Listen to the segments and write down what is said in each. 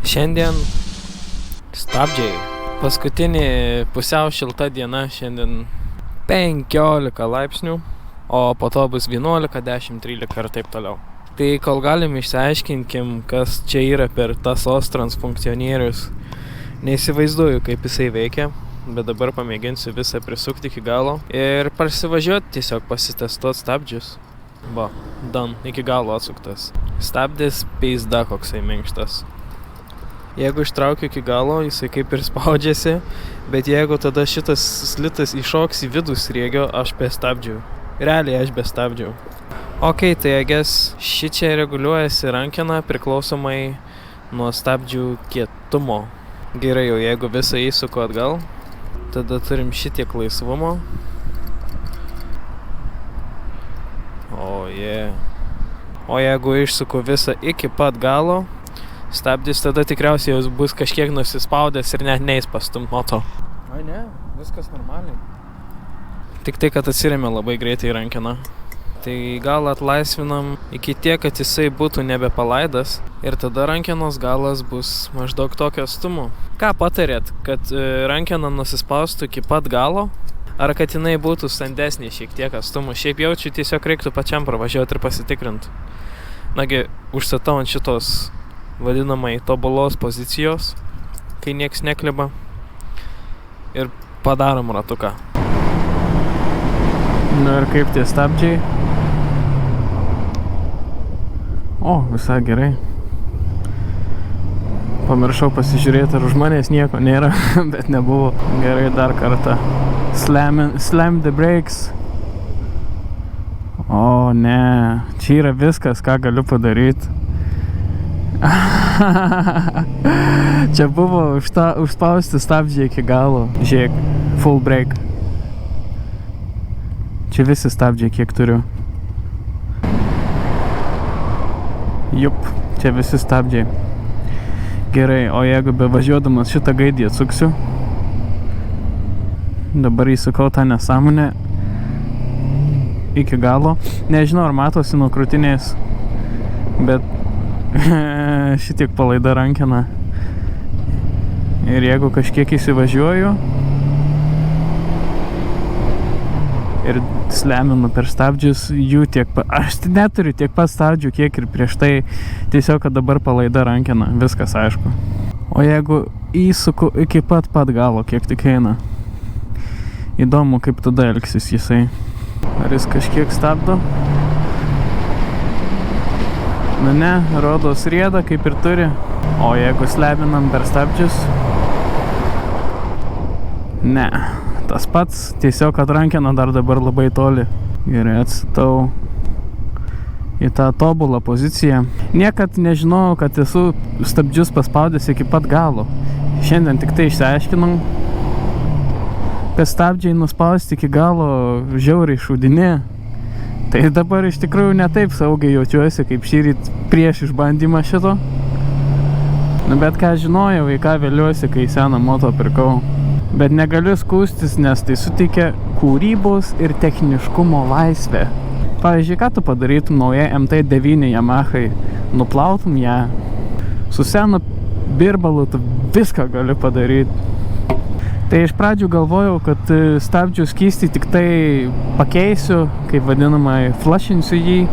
Šiandien stabdžiai. Paskutinė pusiau šilta diena, šiandien 15 laipsnių, o po to bus 11, 10, 13 ir taip toliau. Tai kol galim išsiaiškinkim, kas čia yra per tąsos transfunkcionierius. Neįsivaizduoju, kaip jisai veikia, bet dabar pamėginsiu visą prisukti iki galo ir parsivažiuoti, tiesiog pasitestuoti stabdžius. Va, done, iki galo atsuktas. Stabdis peizda koksai minkštas. Jeigu ištraukiu iki galo, jisai kaip ir spaudžiasi, bet jeigu tada šitas slitas iššoks į vidų sriegio, aš bestabdžiu. Realiai aš bestabdžiu. Ok, tai I guess šičia reguliuojasi rankena priklausomai nuo stabdžių kietumo. Gerai, jau jeigu visą įsuku atgal, tada turim šitiek laisvumo. O jeigu išsuku visą iki pat galo, stabdis tada tikriausiai jau bus kažkiek nusispaudęs ir net neis pastumt moto. Ai ne, viskas normaliai. Tik tai, kad atsiremia labai greitai į rankeną. Tai gal atlaisvinam iki tiek, kad jisai būtų nebepalaidas ir tada rankenos galas bus maždaug tokio atstumo. Ką patarėt, kad rankena nusispaustų iki pat galo? Ar kad jinai būtų standesnė šiek tiek atstumu? Šiaip jaučiu, tiesiog reiktų pačiam pravažiuoti ir pasitikrinti. Nagi, užstatau ant šitos vadinamai tobulos pozicijos, kai nieks nekliba, ir padarom ratuką. Nu ir kaip tie stabdžiai? O, visai gerai. Pamiršau pasižiūrėti, ar už manęs nieko nėra, bet nebuvo. Gerai, dar kartą. Slam the brakes. O, ne. Čia yra viskas, ką galiu padaryti. Čia buvo užspausti stabdžiai iki galo. Žiūrėk, full brake. Čia visi stabdžiai, kiek turiu. Jup, čia visi stabdžiai. Gerai, o jeigu bevažiuodamas šitą gaidį atsuksiu, dabar įsukau tą nesąmonę iki galo. Nežinau, ar matosi nuo krūtinės, bet šitiek palaida rankena. Ir jeigu kažkiek įsivažiuoju ir sleminu per stabdžius, jų aš neturiu tiek pat stabdžių, kiek ir prieš tai, tiesiog, kad dabar palaida rankena, viskas aišku. O jeigu įsuku iki pat galo, kiek tik eina, įdomu, kaip tada elgsis jisai. Ar jis kažkiek stabdo? Nu ne, rodos rieda, kaip ir turi. O jeigu sleminam per stabdžius? Ne. Tas pats, tiesiog, kad rankena dar dabar labai toli. Gerai, atstatau į tą tobulą poziciją. Niekad nežinojau, kad esu stabdžius paspaudęs iki pat galo. Šiandien tik tai išsiaiškinau, kad stabdžiai nuspausti iki galo žiauriai šūdinė. Tai dabar iš tikrųjų netaip saugiai jaučiuosi, kaip šįryt prieš išbandymą šito. Bet ką žinojau, į ką vėliuosi, kai seną moto pirkau. Bet negaliu skųstis, nes tai suteikia kūrybos ir techniškumo laisvę. Pavyzdžiui, ką tu padarytum naujai MT9 Yamahai? Nuplautum ją. Su senu birbalu tu viską gali padaryti. Tai iš pradžių galvojau, kad stabdžių skystį tik tai pakeisiu, kaip vadinamai flushins jį,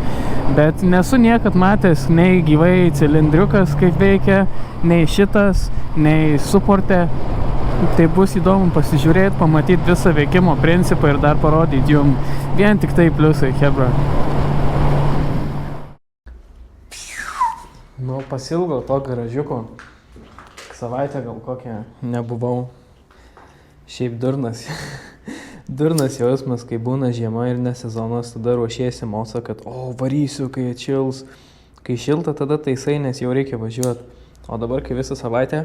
bet nesu niekad matęs nei gyvai cilindriukas kaip veikia, nei šitas, nei suporte. Tai bus įdomu pasižiūrėti, pamatyti visą veikimo principą ir dar parodyti jum vien tik tai pliusai, hebra. Nu, pasilgau to garažiuko. Savaitę gal kokią nebuvau. Šiaip durnas. Durnas jausmas, kai būna žiema ir ne sezonas, tada ruošiesi mocą, kad varysiu, kai atšils. Kai šilta, tada taisai, nes jau reikia važiuoti. O dabar, kai visą savaitę,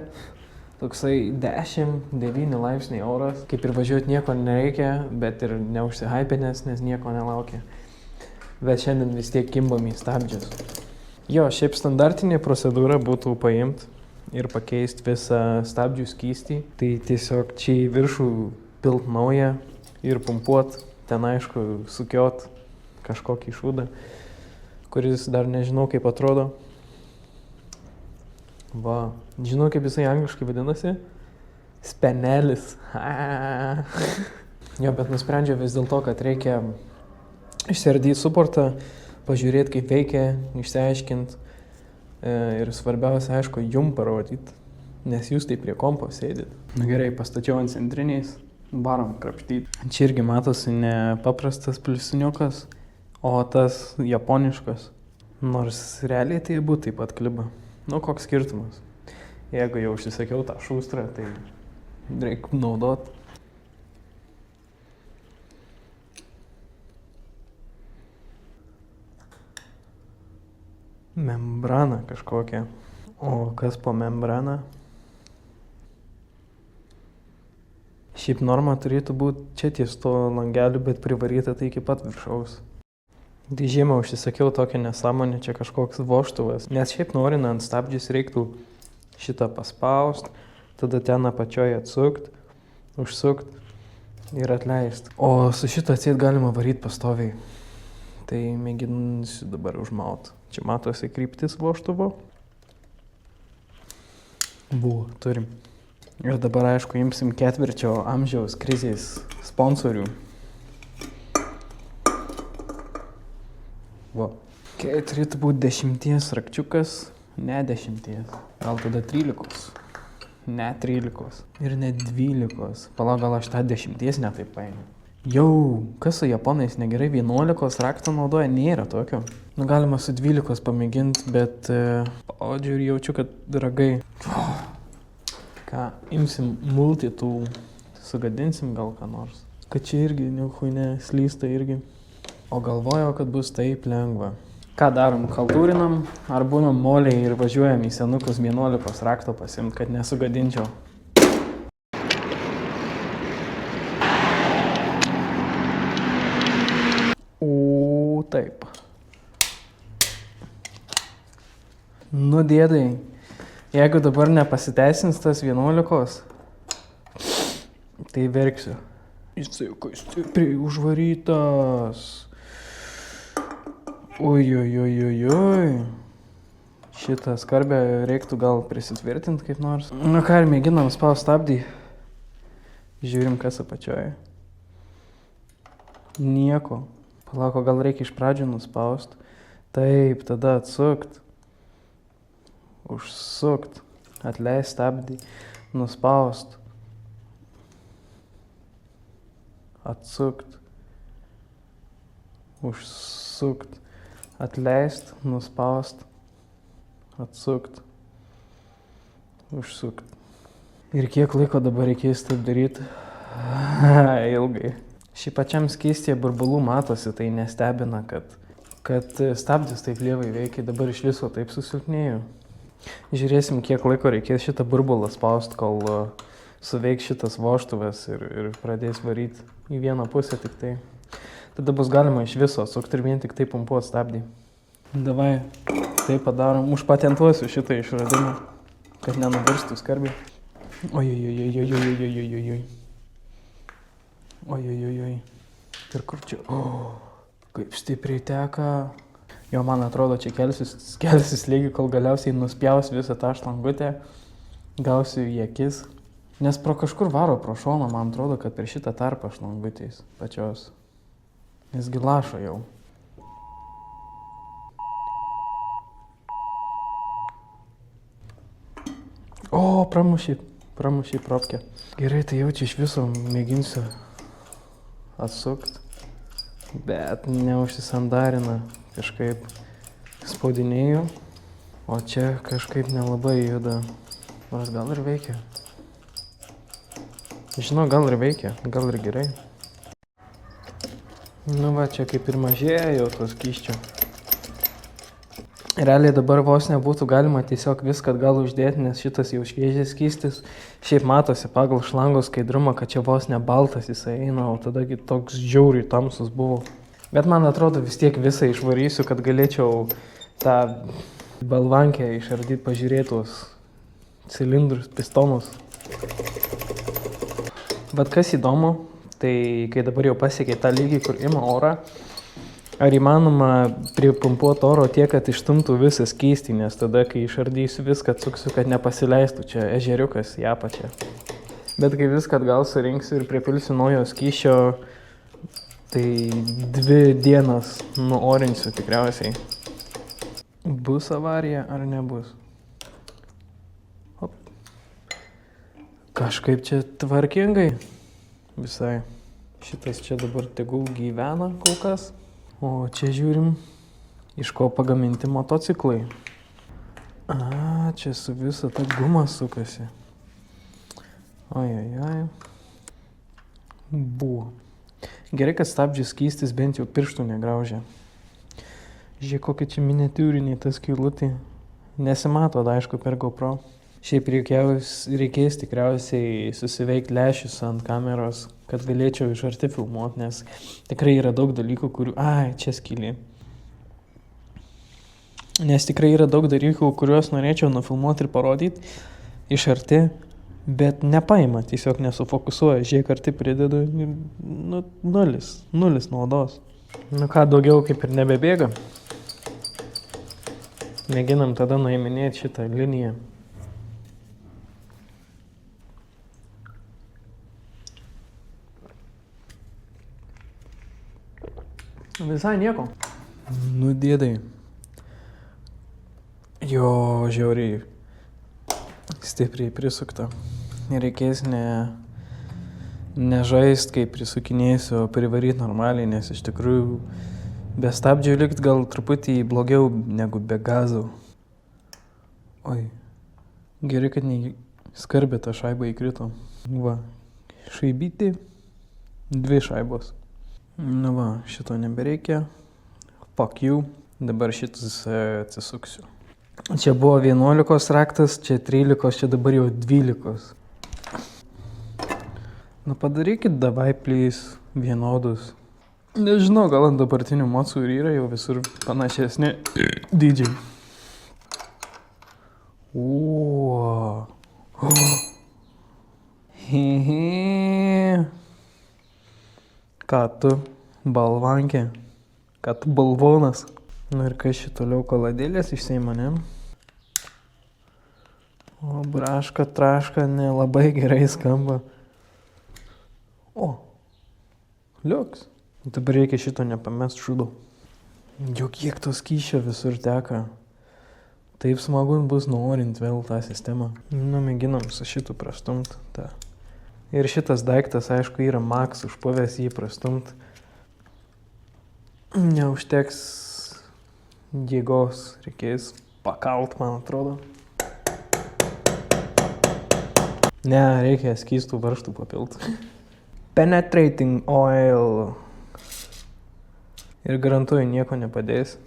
toksai 10-9 laipsniai oras, kaip ir važiuoti nieko nereikia, bet ir neužsihaipinės, nes nieko nelaukia. Bet šiandien vis tiek kimbam į stabdžius. Jo, šiaip standartinė procedūra būtų paimti ir pakeisti visą stabdžių skystį. Tai tiesiog čia į viršų pilt naują ir pumpuot, ten aišku sukiot kažkokį šūdą, kuris dar nežinau kaip atrodo. Va, žinau, kaip jisai angliškai vadinasi? Spenelis. Jo, bet nusprendžiau vis dėlto, kad reikia išsiardyti suportą, pažiūrėti, kaip veikia, išsiaiškinti. Ir svarbiausia, aišku, jum parodyti, nes jūs tai prie kompo sėdit. Na gerai, pastačiau ant centriniais, barom krapštyti. Čia irgi matosi ne paprastas pliusiniukas, o tas japoniškas. Nors realiai tai būtų taip pat kliba. Nu, koks skirtumas. Jeigu jau užsisakiau tą šustrą, tai reikia naudot. Membrana kažkokia. O kas po membraną? Šiaip norma turėtų būti čia ties to langeliu, bet privaryta tai iki pat viršaus. Tai žiemą užsisakiau tokią nesąmonę, čia kažkoks vožtuvas. Nes šiaip norint ant stabdžius reiktų šitą paspaust, tada ten apačioje atsukt, užsukt ir atleist. O su šitą atsiet galima varyti pastoviai. Tai mėginsiu dabar užmaut. Čia matosi kryptis vožtuvo. Buvo, turim. Ir dabar, aišku, imsim ketvirčio amžiaus krizės sponsorių. Va. Okay, turėtų būti 10 rakčiukas, ne 10. Gal tada 13. Ne 13. Ir ne 12. Palauk, gal aš tą 10 netaip paėmiau. Jau, kas su japonais negerai 11 raktą naudoja, nėra tokio. Nu, galima su 12 pamėginti, bet paodžiu ir jaučiu, kad ragai. Ką, imsim multi tų, sugadinsim gal ką nors. Kad čia irgi, niuhuine, slysta irgi. O galvojau, kad bus taip lengva. Ką darom, kaltūrinam, ar būnam moliai ir važiuojam į senukus 11 rakto pasimt, kad nesugadinčiau. Taip. Nu, dėdai, jeigu dabar nepasiteisins tas 11, tai verksiu. Jisai stipriai užvarytas. Oi. Šitą skarbę reiktų gal prisitvirtinti kaip nors. Nu ką, ir mėginam spaust stabdį. Žiūrim, kas apačioje. Nieko. Palauko, gal reikia iš pradžių nuspaust. Taip, tada atsukt. Užsukt. Atleist stabdį. Nuspaust. Atsukt. Užsukt. Atleist. Nuspaust. Atsukt. Užsukt. Ir kiek laiko dabar reikės taip daryti? Ilgai. Šiaip pačiam skystyje burbulų matosi, tai nestebina, kad stabdis taip lievai veikia, dabar iš viso taip susilpnėjo. Žiūrėsim, kiek laiko reikės šitą burbulą spaust, kol suveiks šitas vožtuvas ir pradės varyti į vieną pusę tik tai. Tada bus galima iš viso sukti ir vien tik tai pumpuoti stabdį. Davai, tai padarom, užpatentuosiu šitą išradimą, kad nenuvirstų skarbį. Oi. Ir kur čia? Kaip stipriai teka. Jo, man atrodo, čia kelsis lygi, kol galiausiai nuspjaus visą tą štangutę. Gausiu į akis. Nes pro kažkur varo pro šoną, man atrodo, kad per šitą tarpą štangutės pačios. Nesgi lašo jau. O, pramušė propkę. Gerai, tai jau čia iš viso mėginsiu atsukt, bet neužsisandarina, kažkaip spaudinėjau, o čia kažkaip nelabai juda, nors gal ir veikia. Žinau, gal ir veikia, gal ir gerai. Nu va, čia kaip ir mažėja jau to skysčio. Realiai dabar vos nebūtų galima tiesiog viską atgal uždėti, nes šitas jau šviežias skystis. Šiaip matosi pagal šlangos skaidrumą, kad čia vos ne baltas jisai eina, o tadagi toks žiauriai tamsus buvo. Bet man atrodo vis tiek visą išvarysiu, kad galėčiau tą balvankę išardyti, pažiūrėtus cilindrus, pistonus. Bet kas įdomu, tai kai dabar jau pasiekė tą lygį, kur ima orą, Ar įmanoma pripumpuoti oro tiek, kad ištumtų visą skystį, nes tada, kai išardysiu viską, atsuksiu, kad nepasileistų čia ežeriukas į apačią. Bet kai viską atgal surinksiu ir pripilsiu naujo skysčio, tai 2 dienas nuorinsiu tikriausiai. Bus avarija ar nebus? Hop. Kažkaip čia tvarkingai visai. Šitas čia dabar tegul gyvena kol kas. O čia žiūrim, iš ko pagaminti motociklai. Čia su visa ta guma sukasi. Ojojoj. Buvo. Gerai, kad stabdžių skystis bent jau pirštų negraužia. Žiūrėk, kokie čia miniatiūriniai tas skylutė. Nesimato, aišku, per GoPro. Šiaip reikės tikriausiai susiveikti lęšius ant kameros, kad galėčiau iš arti filmuoti, nes tikrai yra daug dalykų, kurių... Čia skylė. Nes tikrai yra daug dalykų, kuriuos norėčiau nufilmuoti ir parodyti iš arti, bet nepaima, tiesiog nesufokusuoja. Žiūrėk, arti pridedu ir nulis naudos. Ką, daugiau kaip ir nebebėga. Mėginam tada nuiminėti šitą liniją. Visai nieko. Dėdai. Jo, žiauriai stipriai prisukta. Reikės nežaist, kai prisukinėsiu, o privaryti normaliai, nes iš tikrųjų be stabdžių likt gal truputį blogiau negu be gazų. Oi. Gerai, kad skarbė ta šaiba įkrito. Va. Šaibyti 2 šaibos. Šito nebereikia. Fuck you. Dabar šitas atsisuksiu. Čia buvo 11 raktas, čia 13, čia dabar jau 12. Padarykit davai, please, vienodus. Nežinau, gal ant dabartinių mocų ir yra jau visur panašesni dydžiai. Ką tu, balvankė? Ką tu, balvonas? Ir kas šį toliau kaladėlės išseima, ne? O braška, traška, nelabai gerai skamba. Liuks. Dabar reikia šito nepamest šūdo. Jau kiek to skysčio visur teka. Taip smagu bus nuorint vėl tą sistemą. Mėginam su šitu prastumt. Ir šitas daiktas, aišku, yra maks užpuvęs jį prastumt. Neužteks jėgos, reikės pakalt, man atrodo. Ne, reikia skystų varžtų papilt. Penetrating oil. Ir garantuoju, nieko nepadės.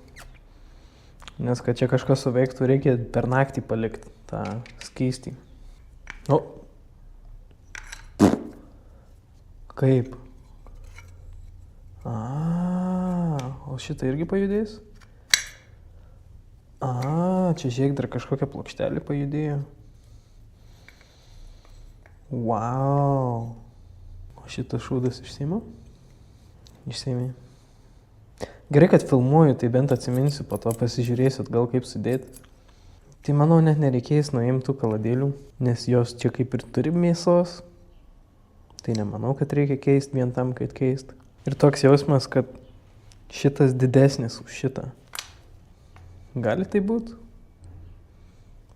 Nes kad čia kažkas suveiktų, reikia per naktį palikti tą skystį. Kaip? O šitą irgi pajudės? Čia žiūrėk, dar kažkokia plokštelė pajudėjo. Wow. O šitas šūdas išseima? Išseimė. Gerai, kad filmuoju, tai bent atsiminsiu, po to pasižiūrėsiu atgal kaip sudėti. Tai manau, net nereikės nuimti tų kaladėlių, nes jos čia kaip ir turi mėsos. Tai nemanau, kad reikia keisti vien tam, kad keisti. Ir toks jausmas, kad šitas didesnis už šitą. Gali tai būti?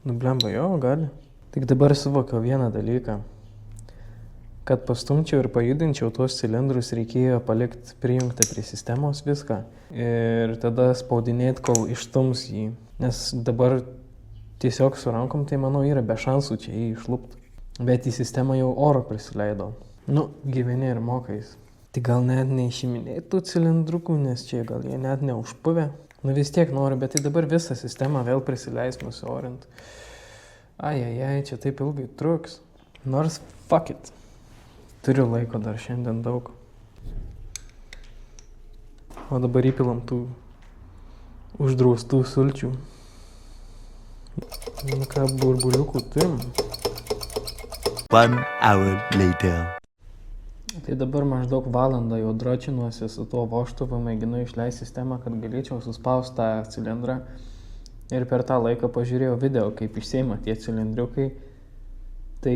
Blemba, jo, gali. Tik dabar suvokiau vieną dalyką. Kad pastumčiau ir pajudinčiau tuos cilindrus, reikėjo palikti prijungtą prie sistemos viską. Ir tada spaudinėti, kol ištums jį. Nes dabar tiesiog su rankom, tai manau, yra be šansų čia jį išlupti. Bet į sistemą jau oro prisileido. Gyveni ir mokais. Tai gal net neišiminėti tų cilindrukų, nes čia gal jie net neužpuvę. Vis tiek noriu, bet tai dabar visą sistemą vėl prisileis nusiorint. Čia taip ilgai truks. Nors fuck it. Turiu laiko dar šiandien daug. O dabar įpilam tų uždraustų sulčių. Ką burbuliukų turim. 1 hour later. Tai dabar maždaug valandą jau dročinuosi su tuo vožtuvu, mėginu išleisti sistemą, kad galėčiau suspausti tą cilindrą. Ir per tą laiką pažiūrėjau video, kaip išseima tie cilindriukai. Tai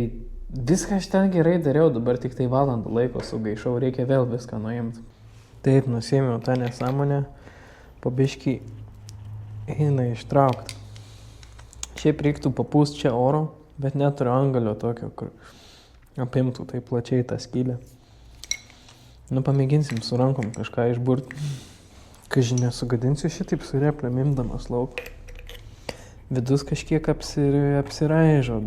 viską aš ten gerai dariau, dabar tik tai valandą laiko sugaišau, reikia vėl viską nuimti. Taip, nusėmiau tą nesąmonę, pabiškį eina ištraukti. Šiaip reiktų papūsti čia oro, bet neturiu angalio tokio, kur apimtų tai plačiai tą skylę. Nu, pamėginsim su rankom kažką išburti. Kažin nesugadinsiu šitaip su replėm imdamas lauk. Vidus kažkiek apsiraižo,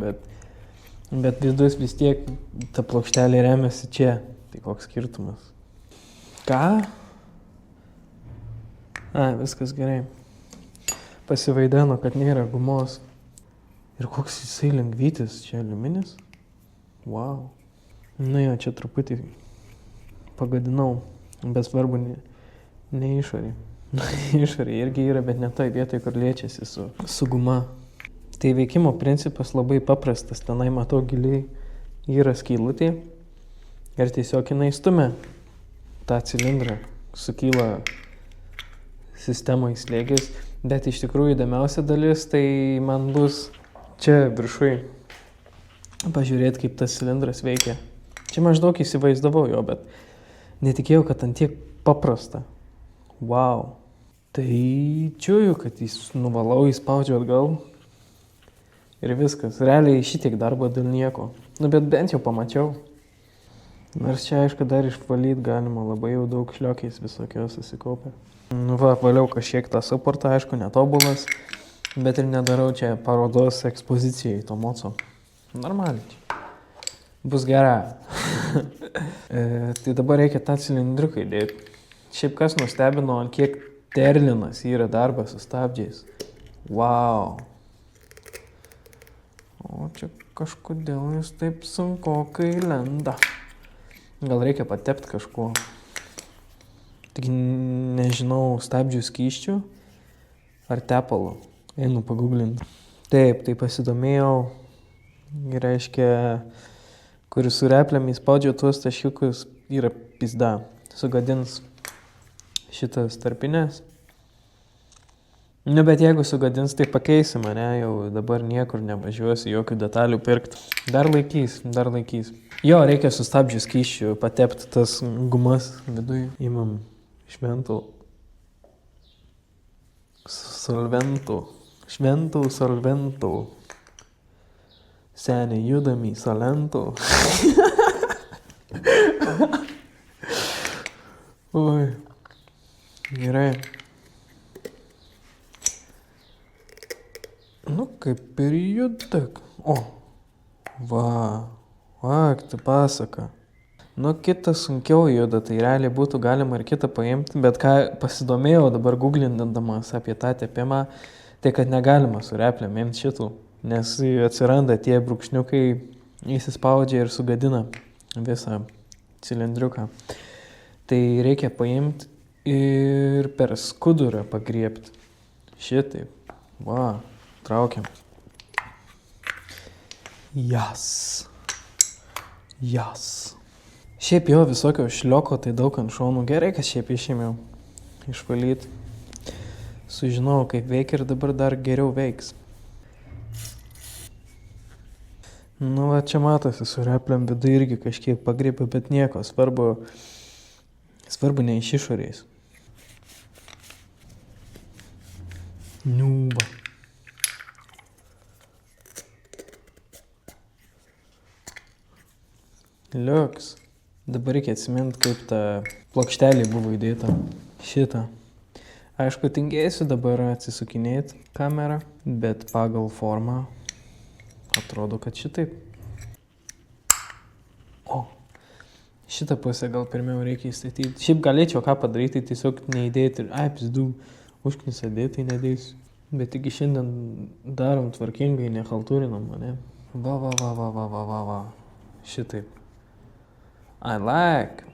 bet vidus vis tiek ta plokštelė remiasi čia. Tai koks skirtumas? Ką? Viskas gerai. Pasivaideno, kad nėra gumos. Ir koks jisai lengvytis, čia aliuminis? Wow. Nu jo, čia truputį pagadinau, bet svarbu ne išorį. Išorį irgi yra, bet ne toj vietoj, kur liečiasi su guma. Tai veikimo principas labai paprastas, tenai matau giliai yra skylutė ir tiesiog jinai stumia tą cilindrą, sukyla sistemoje slėgis, bet iš tikrųjų įdomiausia dalis tai man bus čia viršui pažiūrėti, kaip tas cilindras veikia. Čia maždaug įsivaizdavau jo, bet netikėjau, kad ant tiek paprasta. Wow. Tai čiuju, kad jis nuvalau, įspaudžiu atgal ir viskas. Realiai šitiek darbo dėl nieko. Nu, bet bent jau pamačiau. Nors čia, aišku, dar išvalyti galima, labai jau daug šliokiais visokios susikaupę. Nu, valiau kažkiek tą suportą, aišku, netobulas, bet ir nedarau čia parodos ekspozicijai to moco. Normaliai. Bus gera. Tai dabar reikia tą cilindriuką įdėti. Šiaip kas nustebino, kiek terlinas yra darbas su stabdžiais. Wow. O čia kažkodėl jis taip sunkokai lenda. Gal reikia patepti kažkuo. Tik nežinau, stabdžių skysčių ar tepalų. Einu paguglinti. Taip, tai pasidomėjau. Ir reiškia, kuris su replėm įspaudžia tuos taškiukus, yra pizda. Sugadins šitas tarpinės. Nu, bet jeigu sugadins, tai pakeisim, ane, jau dabar niekur nevažiuosiu, jokių detalių pirkti. Dar laikys. Jo, reikia su stabdžių skysčiu patepti tas gumas viduje. Imam šventų solventų. Seniai judami salentų. Oi, gerai. Nu, kaip ir judak. O, tai pasaka. Nu, kitas sunkiau juda, tai realiai būtų galima ir kitą paimti, bet ką pasidomėjau dabar googlindamas apie tą tepimą, tai kad negalima su replėm imti šitų, nes atsiranda tie brūkšniukai, įsispaudžia ir sugadina visą cilindriuką. Tai reikia paimti ir per skudurą pagriebti. Šitaip. Traukiam. Jas. Šiaip jo visokio šlioko, tai daug ant šonų. Gerai, kad šiaip išėmiau išvalyti. Sužinojau, kaip veikia ir dabar dar geriau veiks. Nu, va, čia matosi su replėm vidu irgi kažkiek pagriebė, bet nieko. Svarbu ne iš išorės. Nu, va. Liuks. Dabar reikia atsiminti, kaip ta plokštelė buvo įdėta. Šitą. Aišku, tingėsiu dabar atsisukinėti kamerą, bet pagal formą atrodo, kad šitaip. O, šitą pusę gal pirmiau reikia įstatyti. Šiaip galėčiau ką padaryti, tiesiog neįdėti ir pizdu, užknisą dėti nedėsiu. Bet iki šiandien darom tvarkingai, nehaltūrinam, ne? Va. Šitaip. I like.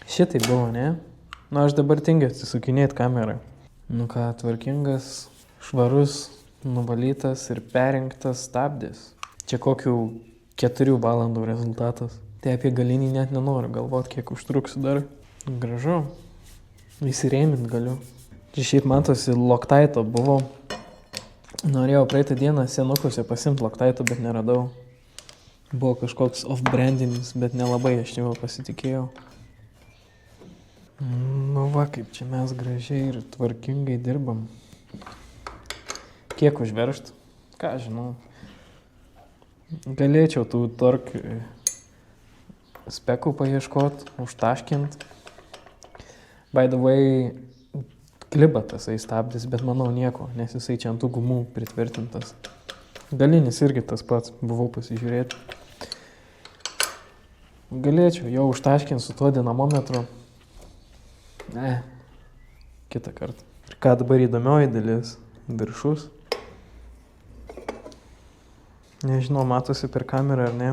Šitaip buvo, ne? Nu, aš dabar tingiu atsisukinėti kamerą. Nu ką, tvarkingas, švarus, nuvalytas ir perrinktas stabdis. Čia kokių 4 valandų rezultatas. Tai apie galinį net nenoriu galvot, kiek užtruksiu dar. Gražu. Įsirėmint galiu. Čia šiaip matosi, Loctite'o buvo. Norėjau praeitą dieną senukuose pasimti Loctite'o, bet neradau. Buvo kažkoks off-brandinis, bet nelabai aš jau pasitikėjau. Nu va, kaip čia mes gražiai ir tvarkingai dirbam. Kiek užveršt? Ką žinau. Galėčiau tų tork spekų paieškot, užtaškint. By the way, kliba tasai stabdis, bet manau nieko, nes jisai čia ant tų gumų pritvirtintas. Galinis irgi tas pats, buvau pasižiūrėti. Galėčiau jau užtaškinti su tuo dinamometru. Ne, kitą kartą. Ir ką dabar įdomioji dalis? Viršus. Nežinau, matosi per kamerą ar ne.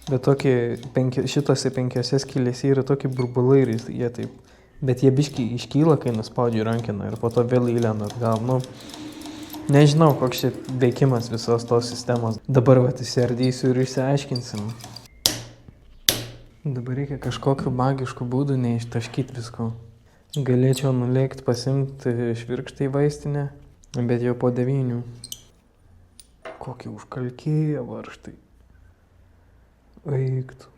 Bet šitose 5 skylėse yra tokie burbulai ir jie taip. Bet jie biškai iškyla, kai nuspaudžiu rankeną ir po to vėl įlenda atgal. Nu, nežinau, koks čia veikimas visos tos sistemos. Dabar vat įsiardysiu ir išsiaiškinsim. Dabar reikia kažkokiu magišku būdu neištaškyti visko. Galėčiau nulėkti pasimti švirkštą į vaistinę, bet jau po 9. Kokie užkalkėję varžtai. Eiktų.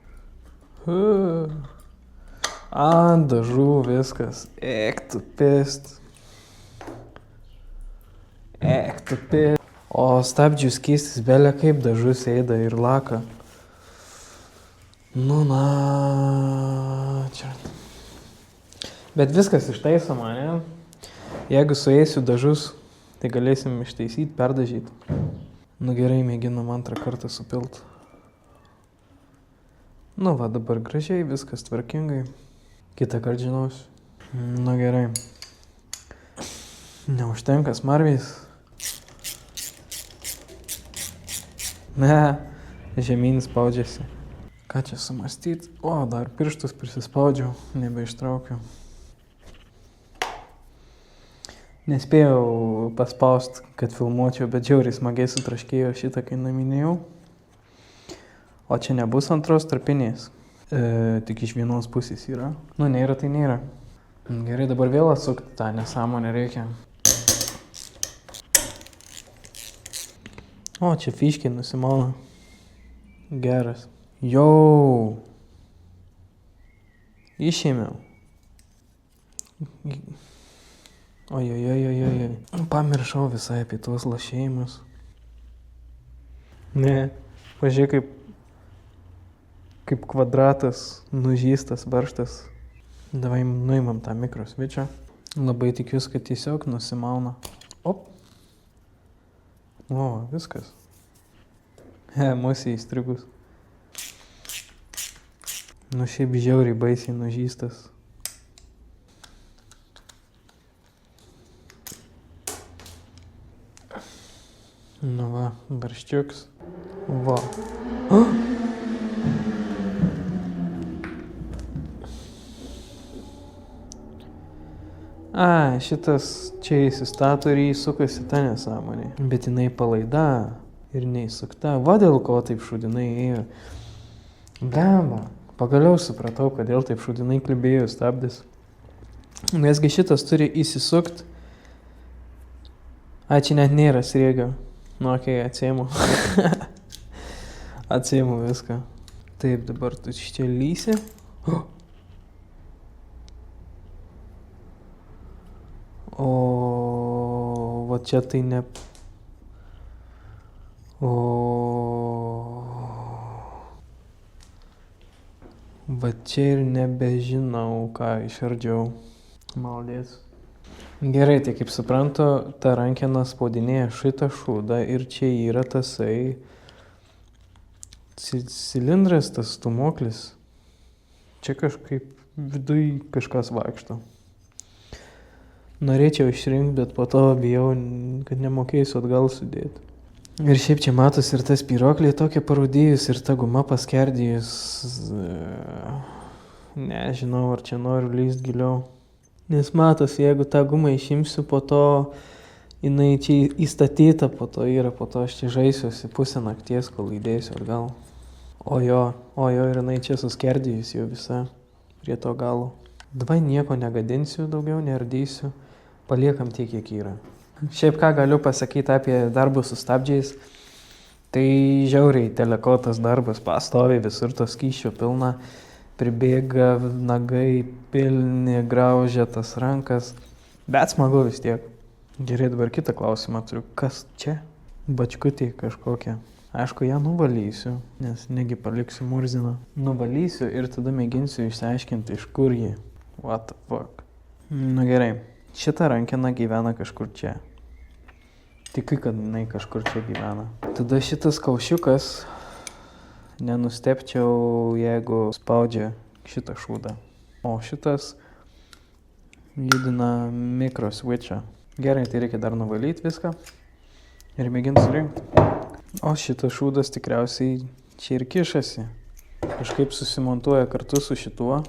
Ant dažų viskas. Eiktų pist. Eiktų pist. O stabdžių skystis belia kaip dažus eida ir laka. Nu na, čia. Bet viskas ištaisoma, ne? Jeigu sueisiu dažus, tai galėsim ištaisyti, perdažyti. Nu gerai, mėginam antrą kartą supilt. Nu va, dabar gražiai, viskas tvarkingai. Kitą kartą žinosiu. Nu gerai. Neužtenka smarvės. Ne, žemyn spaudžiasi. Ką čia sumastyti? O, dar pirštus prisispaudžiau, nebeištraukiu. Nespėjau paspaust, kad filmuočiau, bet žiauriai smagiai sutraškėjo šitą, kai naminėjau. O čia nebus antros tarpinės. Tik iš vienos pusės yra. Nu, nėra, tai nėra. Gerai, dabar vėl atsukti tą nesąmonę reikia. O, čia fiškiai nusimauna. Geras. Jau. Išėmiau. Ojojojojojoj. Pamiršau visai apie tuos lašėjimus. Ne, pažiūrėk kaip kvadratas, nužystas varžtas. Davai nuimam tą mikrosvičą. Labai tikiuosi, kad tiesiog nusimauna. Op. O, viskas. Musė įstrigus. Nu šiaip žiauriai baisiai nužystas. Nu va, barščiuks. Va. Šitas čia įsistato ir įsukasi ta nesąmonė. Bet jinai palaida ir neįsukta. Va dėl ko taip šudinai ėjo. Blemba. Pagaliau supratau, kodėl taip šudinai klibėjo stabdis. Nesgi šitas turi įsisukt. Čia net nėra sriegio. Nu, okei, atsiimu. Atsiimu viską. Taip, dabar tu čia lysi. O, va čia tai ne... O... Va čia ir nebežinau, ką išardžiau. Maldės. Gerai, tai kaip suprantu, ta rankena spaudinėja šitą šūdą ir čia yra tasai cilindras, tas stumoklis. Čia kažkaip viduj kažkas vaikšto. Norėčiau išrinkti, bet po to bijau, kad nemokėsiu atgal sudėti. Ir šiaip čia matos ir tas spyruoklė tokia parūdėjus ir ta guma paskerdėjus. Nežinau, ar čia noriu lyst giliau. Nes matos, jeigu tą gumą išimsiu, po to jinai čia įstatyta, po to aš čia žaisiuosi pusę nakties, kol įdėsiu atgal. O jo, ir jinai čia suskerdėjus jau visa prie to galo. Davai nieko negadinsiu, daugiau neardysiu, paliekam tiek, kiek yra. Šiaip ką galiu pasakyti apie darbus su stabdžiais, tai žiauriai telekotas darbas, pastoviai visur to skysčio pilna, pribėga, nagai pilni, graužia tas rankas, bet smagu vis tiek. Gerai, dabar kitą klausimą turiu. Kas čia? Bačkutė kažkokia. Aišku, ją nuvalysiu, nes negi paliksiu murziną. Nuvalysiu ir tada mėginsiu išsiaiškinti, iš kur ji. What the fuck? Nu gerai, šita rankena gyvena kažkur čia. Tikiu, kad jinai kažkur čia gyvena. Tada šitas kaušiukas, nenustepčiau, jeigu spaudžia šitą šūdą. O šitas judina mikroswitchą. Gerai, tai reikia dar nuvalyti viską ir mėginti surinkti. O šitas šūdas tikriausiai čia ir kišasi. Kažkaip susimontuoja kartu su šituo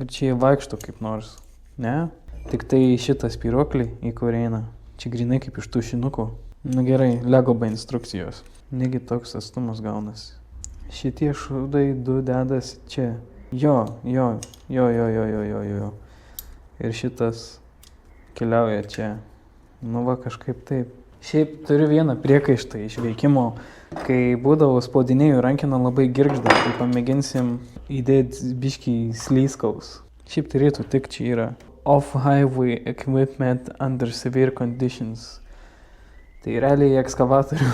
ir čia jie vaikšto kaip nors. Ne? Tik tai šitas spyruoklį į kur eina. Čia grinai kaip iš tušinukų. Nu gerai, Lego be instrukcijos. Negi toks atstumas gaunasi. Šitie šūdai du dedasi čia. Jo. Ir šitas keliauja čia. Nu va, kažkaip taip. Šiaip turiu vieną priekaištą iš veikimo. Kai būdavo spaudinėjų rankeną labai girgžda, tai pamėginsim įdėti biškį slyskaus. Šiaip turėtų tik čia yra. Off-highway equipment under severe conditions. Tai realiai ekskavatorių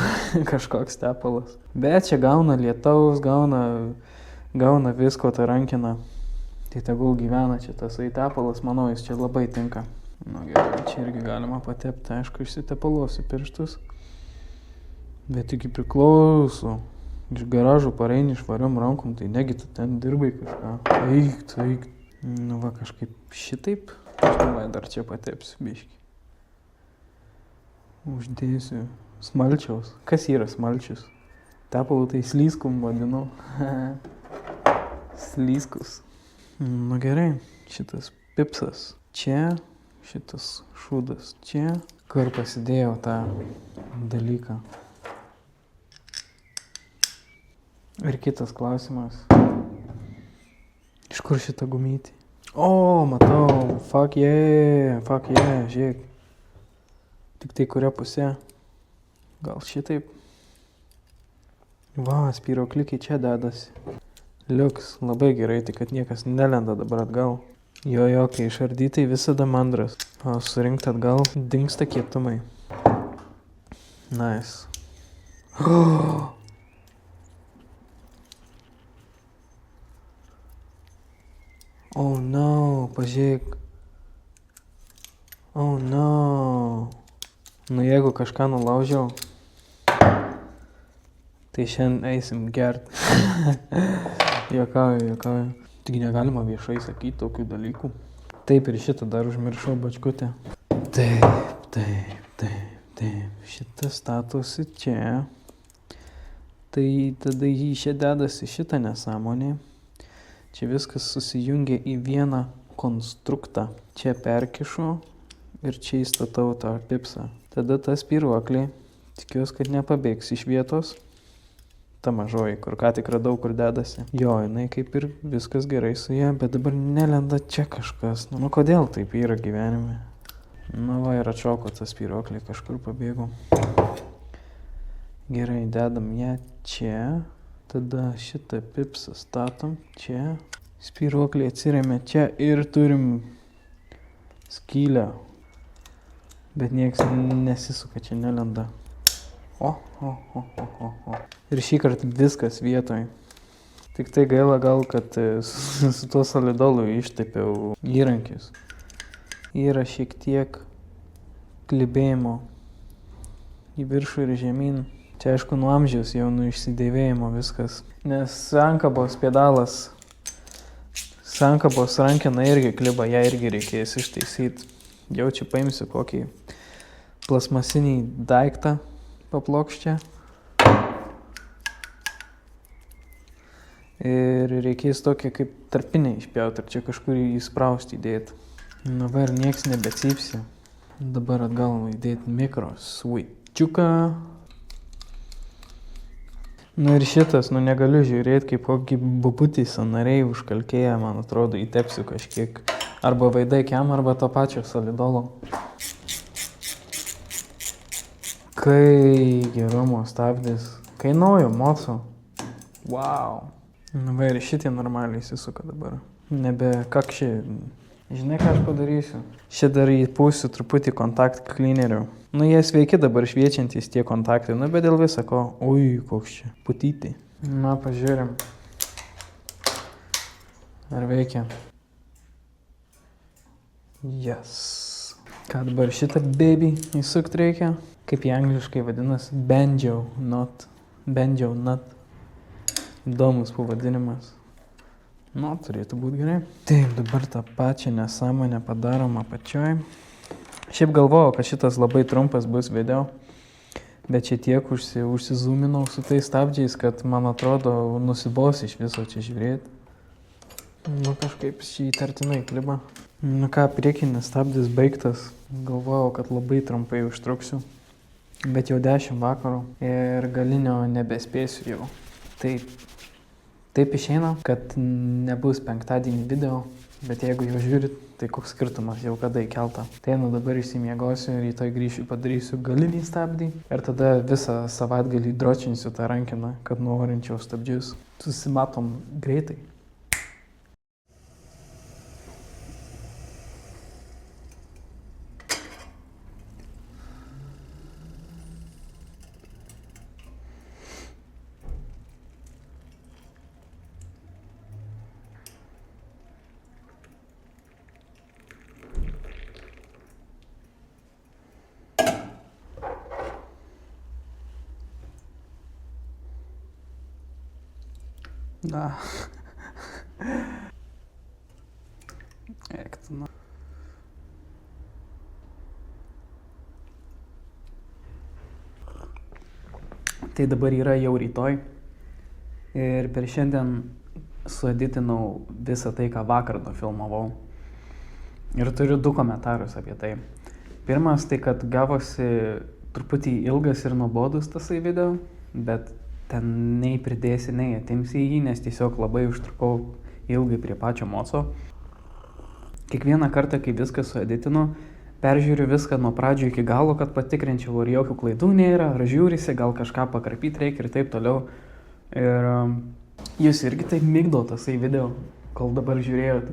kažkoks tepalas. Bet čia gauna lietaus, gauna visko tą rankeną. Tai tegul gyvena čia tas tepalas, manau, jis čia labai tinka. Nu gerai, čia irgi galima patepti, aišku, išsitepaluosiu pirštus. Bet tik priklauso. Iš garažų pareini švariom rankom, tai negi tu ten dirbai kažką. Eik. Nu va, kažkaip šitaip. Aš davai dar čia patepsiu biškį. Uždėsiu smalčiaus. Kas yra smalčius? Tepalų tai slyskum vadinu. Slyskus. Nu gerai, šitas pipsas čia, šitas šūdas čia. Kur pasidėjau tą dalyką? Ir kitas klausimas. Iš kur šitą gumytį? O, matau, fuck yeah, žiūrėk. Tik tai kuria pusė? Gal šitaip? Va, spyruokliukai čia dedasi. Liuks, labai gerai, tik kad niekas nelenda dabar atgal. Jo, kai išardytai visada mandras. O surinkti atgal dingsta kietumai. Nice. Oh no, pažiūrėk. Oh no. Nu jeigu kažką nulaužiau, tai šiandien eisim gert. Juokauju. Tik negalima viešai sakyti tokių dalykų. Taip ir šitą dar užmiršau bačkutę. Taip. Šitas statosi čia. Tai tada jį čia dedasi šitą nesąmonį. Čia viskas susijungia į vieną konstruktą. Čia perkišu ir čia įstatau tą pipsą. Tada tas spyruoklį, tikiuosi, kad nepabėgs iš vietos. Ta mažoji, kur ką tik radau, kur dedasi. Jo, jinai kaip ir viskas gerai su ja, bet dabar nelenda čia kažkas. Nu kodėl taip yra gyvenime? Nu va, ir atšoko tas spyruoklį, kažkur pabėgo. Gerai, dedam ją čia. Tada šitą pipsą statom čia. Spyruoklį atsiremia čia ir turim skylę. Bet nieks nesisuka, čia nelenda. O. Ir šį kartą viskas vietoj. Tik tai gaila gal, kad su tuo solidolu ištepiau įrankius. Yra šiek tiek klibėjimo į viršų ir žemyn. Čia aišku nuo amžiaus jau nuo išsidėvėjimo viskas. Nes sankabos pedalas, sankabos rankena irgi kliba, ją irgi reikės ištaisyti. Jau čia paimsiu kokį plasmasinį daiktą paplokščią. Ir reikės tokią kaip tarpinę išpjauti ir čia kažkur įsprausti įdėti. Nu va ir nieks nebecypsi. Dabar atgal įdėti mikroswitchiuką. Nu ir šitas, nu negaliu žiūrėti, kaip kokį bubutį sanariai užkalkėję, man atrodo, įtepsiu kažkiek. Arba vaidai kiam, arba to pačio solidolo. Kai gerumo stabdis. Kai naujo moco. Wow. Nu va ir šitie normaliai įsisuka dabar. Nebe kakšiai. Žinai, ką aš padarysiu? Šitą dar įpūsiu truputį kontakt cleanerių. Nu, jie sveiki dabar šviečiantys tie kontaktai, nu, bet dėl viso ko. Ui, koks čia. Putytį. Na, pažiūrim. Ar veikia? Yes. Ką dabar šitą baby įsukt reikia? Kaip jie angliškai vadinasi? Banjo nut. Banjo nut. Įdomus pavadinimas. Nu, turėtų būti gerai. Taip, dabar tą pačią nesąmonę padarom apačioj. Šiaip galvojau, kad šitas labai trumpas bus video, bet čia tiek užsizoominau su tais stabdžiais, kad man atrodo nusibos iš viso čia žiūrėti. Nu, kažkaip šį įtartinai klibą. Nu ką, priekinis stabdis baigtas. Galvojau, kad labai trumpai užtruksiu, bet jau 10 vakaro ir galinio nebespėsiu jau. Taip išeina, kad nebus penktadienį video, bet jeigu jau žiūrit, tai koks skirtumas jau kada įkelta. Tai nu dabar išsimiegosiu, rytoj grįšiu, padarysiu galinį stabdį ir tada visą savaitgalį dročinsiu tą rankiną, kad nuorinčiau stabdžius. Susimatom greitai. Da. Ektino. Tai dabar yra jau rytoj ir per šiandien sueditinau visą tai, ką vakar nufilmavau. Ir turiu 2 komentarus apie tai. Pirmas tai, kad gavosi truputį ilgas ir nuobodus tasai video, bet ten nei pridėsi, nei atimsi jį, nes tiesiog labai užtrukau ilgai prie pačio moco. Kiekvieną kartą, kai viską sueditinu, peržiūriu viską nuo pradžių iki galo, kad patikrinčiau, ar jokių klaidų nėra, ar žiūrisi, gal kažką pakarpyti reikia ir taip toliau. Ir jūs irgi taip migdo tasai video, kol dabar žiūrėjot,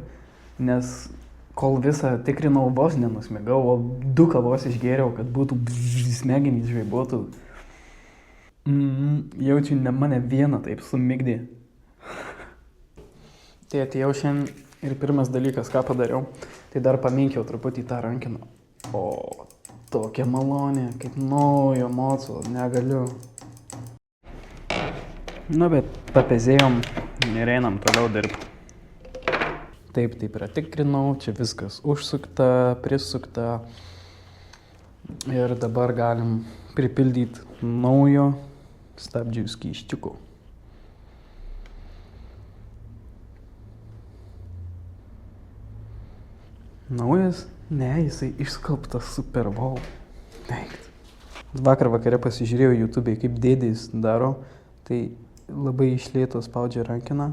nes kol visą tikrinau, vos nenusmigau, o 2 kavos išgėriau, kad būtų smegenys žvaibuotų. Jaučiu, ne mane vieną taip sumigdė. Tai atėjau šiandien ir pirmas dalykas, ką padariau, tai dar paminkiau truputį tą rankiną. O, tokia malonė, kaip naujo moco, negaliu. Nu, bet papezėjom ir einam toliau dirbti. Taip pratikrinau, čia viskas užsukta, prisukta. Ir dabar galim pripildyti naujo stabdžių skysčiukų. Naujas? Ne, jisai išskalbtas super wow. Veikt. Vakar vakare pasižiūrėjau YouTube'e, kaip dėdės daro, tai labai iš lėto spaudžia rankiną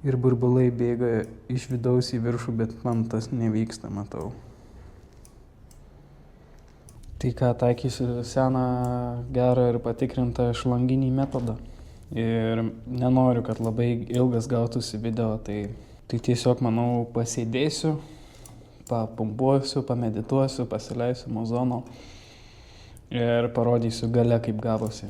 ir burbulai bėga iš vidaus į viršų, bet man tas nevyksta, matau. Tai ką, taikysiu seną, gerą ir patikrintą šlanginį metodą. Ir nenoriu, kad labai ilgas gautųsi video, tai tiesiog, manau, pasėdėsiu, papumpuosiu, pamedituosiu, pasileisiu mozono ir parodysiu gale, kaip gavosi.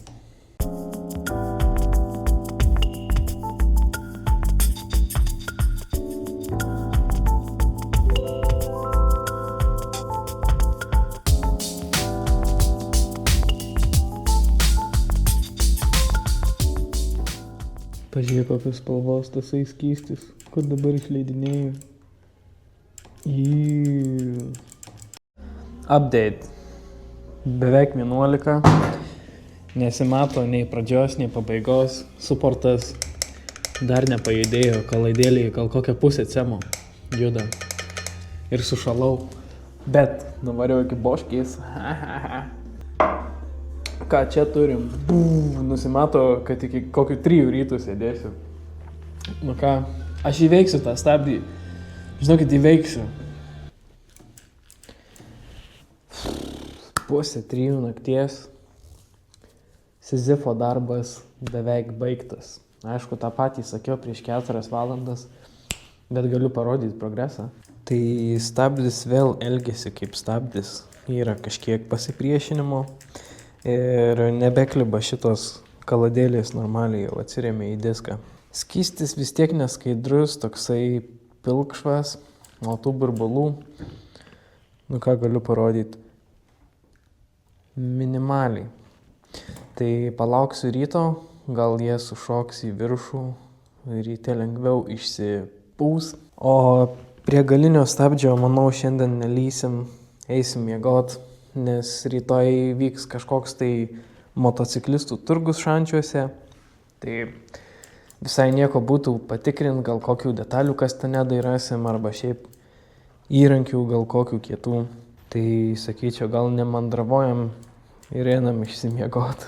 Pažiūrėk, kokios spalvos tasai skystis, kur dabar išleidinėjau. Update. Beveik 11. Nesimato nei pradžios, nei pabaigos. Suportas dar nepajudėjo, kalaidėliai gal kokią pusę cemo juda. Ir sušalau. Bet nuvariau iki boškės. ką čia turim? Nusimato, kad iki kokių 3 rytų sėdėsiu. Nu ką, aš įveiksiu tą stabdį. Žinokit, įveiksiu. 2:30 nakties. Sizifo darbas beveik baigtas. Aišku, tą patį sakiau prieš 4 valandas, bet galiu parodyti progresą. Tai stabdis vėl elgesi kaip stabdis. Yra kažkiek pasipriešinimo ir nebekliba šitos kaladėlės normaliai jau atsirėmė į diską. Skystis vis tiek neskaidrus, toksai pilkšvas, o tų burbulų, nu ką galiu parodyti, minimaliai. Tai palauksiu ryto, gal jie sušoks į viršų, ryte lengviau išsipūs. O prie galinio stabdžio, manau, šiandien nelysim, eisim miegot, nes rytoj vyks kažkoks tai motociklistų turgus Šančiuose. Tai visai nieko būtų patikrint, gal kokių detalių kastanedai rasim, arba šiaip įrankių, gal kokių kietų. Tai sakyčiau, gal nemandravuojam ir einam išsimiegot.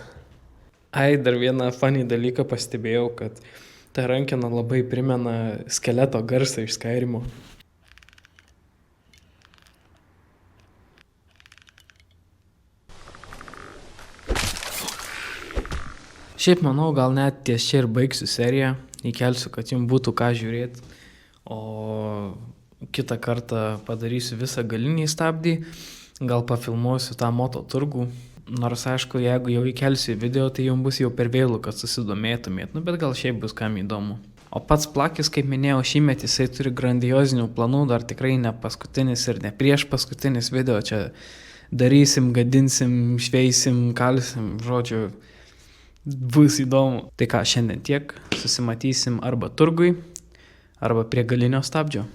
Ai, dar vieną funny dalyką pastebėjau, kad ta rankena labai primena skeleto garsą iš Skyrimo. Šiaip manau, gal net ties čia ir baigsiu seriją, įkelsiu, kad jums būtų ką žiūrėti, o kitą kartą padarysiu visą galinį stabdį, gal pafilmuosiu tą moto turgų, nors aišku, jeigu jau įkelsiu video, tai jums bus jau per vėlų, kad susidomėtumėt, bet gal šiaip bus kam įdomu. O pats Plakis, kaip minėjau, šįmet jisai turi grandiozinių planų, dar tikrai ne paskutinis ir ne prieš paskutinis video, čia darysim, gadinsim, šveisim, kalsim, žodžiu, bus įdomu. Tai ką, šiandien tiek, susimatysim arba turgui, arba prie galinio stabdžio.